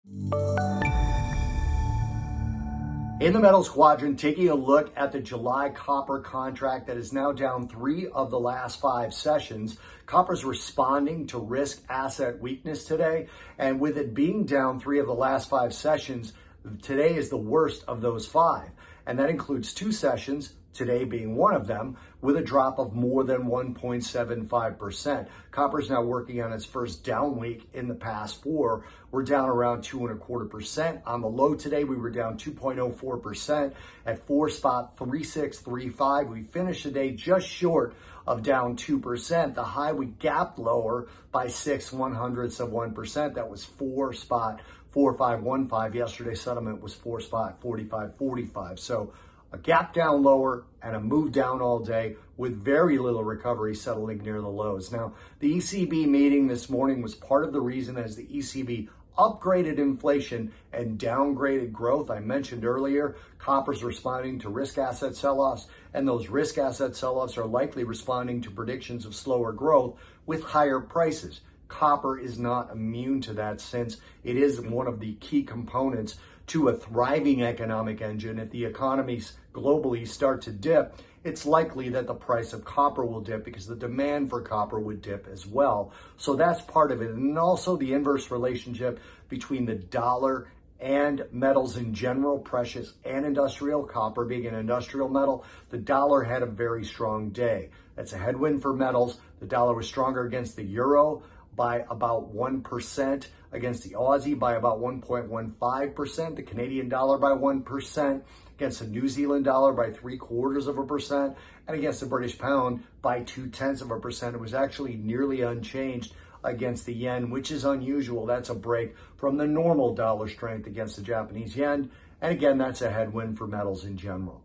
In the metals quadrant, taking a look at the July copper contract that is now down 3 of the last 5 sessions. Copper's responding to risk asset weakness today, and with it being down 3 of the last 5 sessions, today is the worst of those 5. And that includes 2 sessions, today being one of them, with a drop of more than 1.75%. Copper's now working on its first down week in the past 4. We're down around 2.25%. On the low today, we were down 2.04% at 4.3635. We finished the day just short of down 2%. The high, we gapped lower by 0.06%. That was 4.4515. Yesterday's settlement was 4.4545. So a gap down lower and a move down all day with very little recovery settling near the lows. Now, the ECB meeting this morning was part of the reason as the ECB upgraded inflation and downgraded growth. I mentioned earlier, copper's responding to risk asset sell-offs, and those risk asset sell-offs are likely responding to predictions of slower growth with higher prices. Copper is not immune to that since it is one of the key components to a thriving economic engine. If the economies globally start to dip, it's likely that the price of copper will dip because the demand for copper would dip as well. So that's part of it. And also the inverse relationship between the dollar and metals in general, precious and industrial, copper being an industrial metal. The dollar had a very strong day. That's a headwind for metals. The dollar was stronger against the euro by about 1%, against the Aussie by about 1.15%, the Canadian dollar by 1%, against the New Zealand dollar by 0.75%, and against the British pound by 0.2%. It was actually nearly unchanged against the yen, which is unusual. That's a break from the normal dollar strength against the Japanese yen. And again, that's a headwind for metals in general.